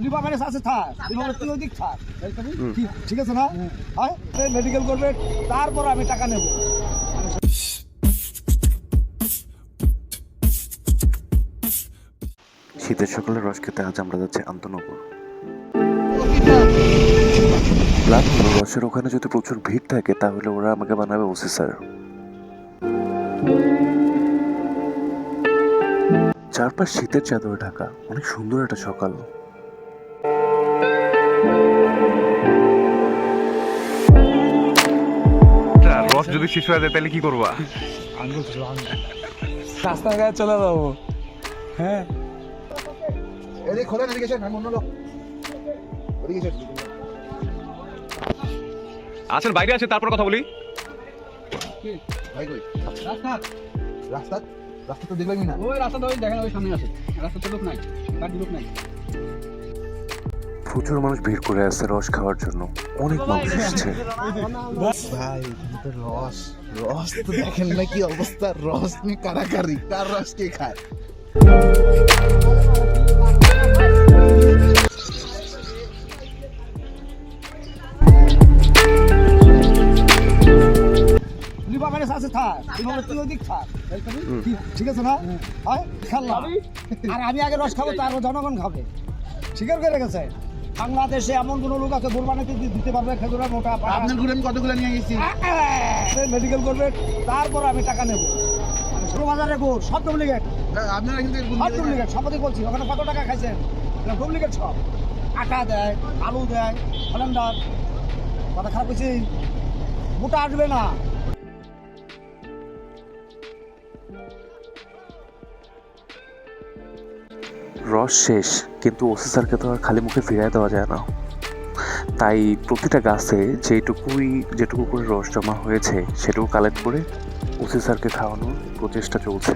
লিভারের আছে থাক, লিভারের তুই ওদিক থাক, ঠিক আছে না? হ্যাঁ, মেডিকেল করবে, তারপর আমি টাকা নেব। শীতের সকালে রস খেতে আজ আমরা যাচ্ছি আন্তনগর। রসের ওখানে যদি প্রচুর ভিড় থাকে তাহলে ওরা আমাকে বানাবে ওসি স্যার। চারপাশ শীতের চাদরে ঢাকা, অনেক সুন্দর একটা সকাল। রস যদি শেষ হয়ে যায় তাহলে কি করবা? রাস্তাঘাট চলে যাবো। হ্যাঁ, খোলেন এদিকে, অন্য লোক আছেন বাইরে আছে, তারপর কথা বলি। রাস্তা তো দেখলামই না। ওই রাস্তাটা ওই দেখেন, ওই সামনে আছে রাস্তাতে লোক নাই, গাড়ি লোক নাই। প্রচুর মানুষ ভিড় করে আসছে রস খাওয়ার জন্য, অনেক মানুষ এসেছে। ভাই রস রস তো দেখেন না কি অবস্থা, রস নিয়ে কারাকারি, কার রস কে খায়। লিভারের আছে থাক, লিভারের তুই ওদিক থাক, ঠিক আছে না? হ্যাঁ, খেললাম। আর আমি আগে রস খাবো, তারপর জনগণ খাবে। স্বীকার করে গেছে। বাংলাদেশে এমন কোন লোক আছে কোরবানিতে দিতে পারবে খেজুরা মোটা? আপনার ঘুরে আমি কতগুলো নিয়ে গেছি। মেডিকেল করবে, তারপর আমি টাকা নেব। বাজারে গো সব ডুপ্লিকেট, আপনারা কিন্তু সব ডুপ্লিকেট, সবাই বলছি। ওখানে কত টাকা খাইছেন? ডুপ্লিকেট সব। আটা দেয়, আলু দেয়, সিলিন্ডার। কথা খারাপ হয়েছে, মোটা আসবে না। রস শেষ, কিন্তু ওসি স্যারকে তো আর খালি মুখে ফিরিয়ে দেওয়া যায় না। তাই প্রতিটা গাছে যেটুকু করে রস জমা হয়েছে সেটুকু কালেক্ট করে ওসি স্যারকে খাওয়ানোর প্রচেষ্টা চলছে।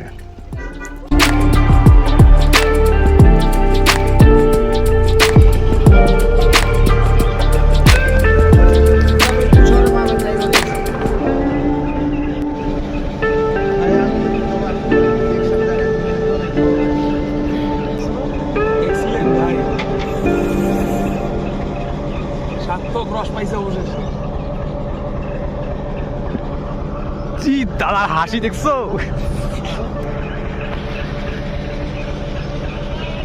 সার্থক রস পাইছে অবশেষে। দাদার হাসি দেখছো?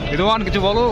রিদওয়ান কিছু বলো।